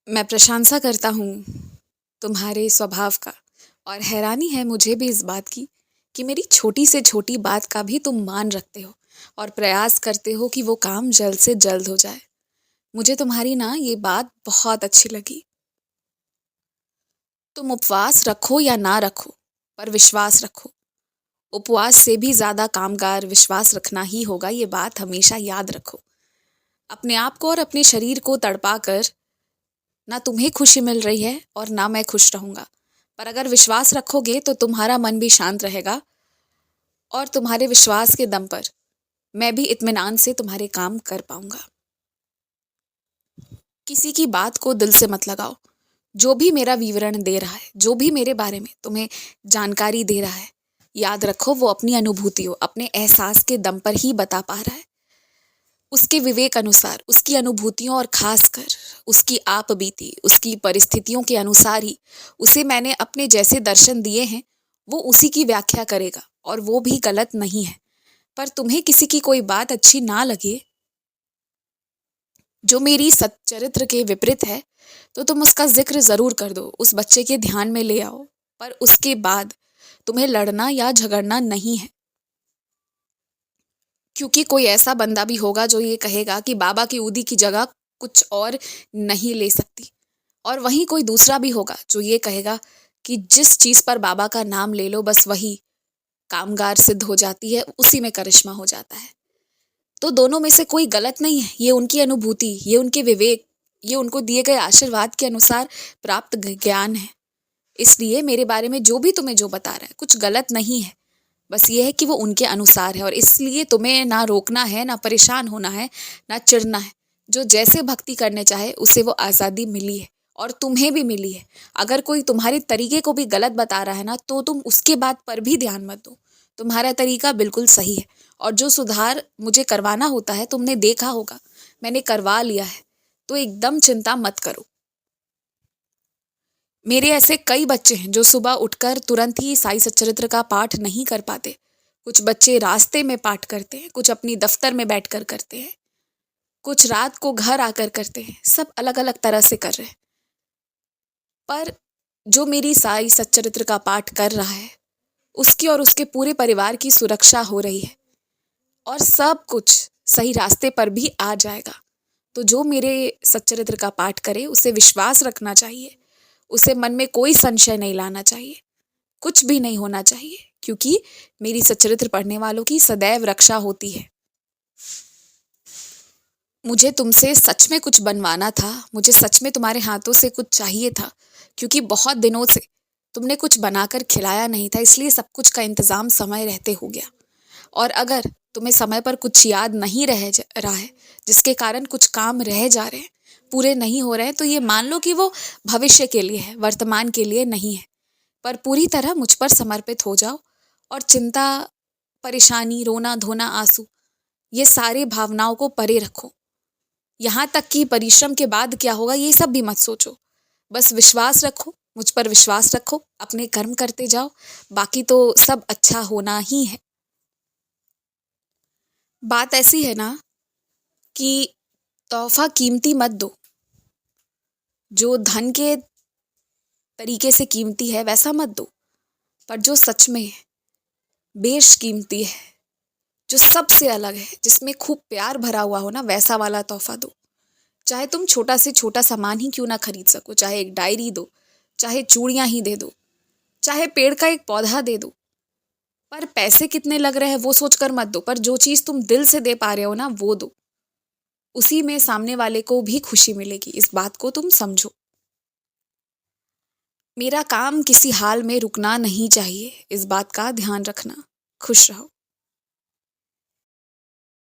मैं प्रशंसा करता हूँ तुम्हारे स्वभाव का और हैरानी है मुझे भी इस बात की कि मेरी छोटी से छोटी बात का भी तुम मान रखते हो और प्रयास करते हो कि वो काम जल्द से जल्द हो जाए। मुझे तुम्हारी ना ये बात बहुत अच्छी लगी। तुम उपवास रखो या ना रखो, पर विश्वास रखो। उपवास से भी ज़्यादा कामगार विश्वास रखना ही होगा, ये बात हमेशा याद रखो। अपने आप को और अपने शरीर को तड़पा कर ना तुम्हें खुशी मिल रही है और ना मैं खुश रहूँगा। पर अगर विश्वास रखोगे तो तुम्हारा मन भी शांत रहेगा और तुम्हारे विश्वास के दम पर मैं भी इत्मीनान से तुम्हारे काम कर पाऊँगा। किसी की बात को दिल से मत लगाओ। जो भी मेरा विवरण दे रहा है, जो भी मेरे बारे में तुम्हें जानकारी दे रहा है, याद रखो वो अपनी अनुभूतियों, अपने एहसास के दम पर ही बता पा रहा है। उसके विवेक अनुसार, उसकी अनुभूतियों और खासकर उसकी आप बीती, उसकी परिस्थितियों के अनुसार ही उसे मैंने अपने जैसे दर्शन दिए हैं, वो उसी की व्याख्या करेगा और वो भी गलत नहीं है। पर तुम्हें किसी की कोई बात अच्छी ना लगे जो मेरी सच्चरित्र के विपरीत है, तो तुम उसका जिक्र जरूर कर दो, उस बच्चे के ध्यान में ले आओ। पर उसके बाद तुम्हें लड़ना या झगड़ना नहीं है, क्योंकि कोई ऐसा बंदा भी होगा जो ये कहेगा कि बाबा की ऊदी की जगह कुछ और नहीं ले सकती, और वहीं कोई दूसरा भी होगा जो ये कहेगा कि जिस चीज पर बाबा का नाम ले लो बस वही कामगार सिद्ध हो जाती है, उसी में करिश्मा हो जाता है। तो दोनों में से कोई गलत नहीं है, ये उनकी अनुभूति, ये उनके विवेक, ये उनको दिए गए आशीर्वाद के अनुसार प्राप्त ज्ञान है। इसलिए मेरे बारे में जो भी तुम्हें जो बता रहा है कुछ गलत नहीं है, बस ये है कि वो उनके अनुसार है। और इसलिए तुम्हें ना रोकना है, ना परेशान होना है, ना चिढ़ना है। जो जैसे भक्ति करने चाहे उसे वो आज़ादी मिली है और तुम्हें भी मिली है। अगर कोई तुम्हारे तरीके को भी गलत बता रहा है ना, तो तुम उसके बात पर भी ध्यान मत दो। तुम्हारा तरीका बिल्कुल सही है और जो सुधार मुझे करवाना होता है तुमने देखा होगा, मैंने करवा लिया है। तो एकदम चिंता मत करो। मेरे ऐसे कई बच्चे हैं जो सुबह उठकर तुरंत ही साई सच्चरित्र का पाठ नहीं कर पाते। कुछ बच्चे रास्ते में पाठ करते हैं, कुछ अपनी दफ्तर में बैठकर करते हैं, कुछ रात को घर आकर करते हैं। सब अलग अलग तरह से कर रहे हैं। पर जो मेरी साई सच्चरित्र का पाठ कर रहा है, उसकी और उसके पूरे परिवार की सुरक्षा हो रही है और सब कुछ सही रास्ते पर भी आ जाएगा। तो जो मेरे सच्चरित्र का पाठ करे उसे विश्वास रखना चाहिए, उसे मन में कोई संशय नहीं लाना चाहिए, कुछ भी नहीं होना चाहिए, क्योंकि मेरी सच्चरित्र पढ़ने वालों की सदैव रक्षा होती है। मुझे तुमसे सच में कुछ बनवाना था, मुझे सच में तुम्हारे हाथों से कुछ चाहिए था, क्योंकि बहुत दिनों से तुमने कुछ बनाकर खिलाया नहीं था, इसलिए सब कुछ का इंतजाम समय रहते हो गया। और अगर तुम्हें समय पर कुछ याद नहीं रहा है, जिसके कारण कुछ काम रह जा रहे हैं, पूरे नहीं हो रहे हैं, तो ये मान लो कि वो भविष्य के लिए है, वर्तमान के लिए नहीं है। पर पूरी तरह मुझ पर समर्पित हो जाओ और चिंता, परेशानी, रोना धोना, आंसू, ये सारे भावनाओं को परे रखो। यहाँ तक कि परिश्रम के बाद क्या होगा ये सब भी मत सोचो। बस विश्वास रखो, मुझ पर विश्वास रखो, अपने कर्म करते जाओ, बाकी तो सब अच्छा होना ही है। बात ऐसी है ना कि तोहफा कीमती मत दो, जो धन के तरीके से कीमती है वैसा मत दो, पर जो सच में बेशकीमती है, जो सबसे अलग है, जिसमें खूब प्यार भरा हुआ हो ना, वैसा वाला तोहफा दो। चाहे तुम छोटा से छोटा सामान ही क्यों ना खरीद सको, चाहे एक डायरी दो, चाहे चूड़ियां ही दे दो, चाहे पेड़ का एक पौधा दे दो। पर पैसे कितने लग रहे हैं वो सोचकर मत दो, पर जो चीज तुम दिल से दे पा रहे हो ना वो दो। उसी में सामने वाले को भी खुशी मिलेगी, इस बात को तुम समझो। मेरा काम किसी हाल में रुकना नहीं चाहिए, इस बात का ध्यान रखना। खुश रहो।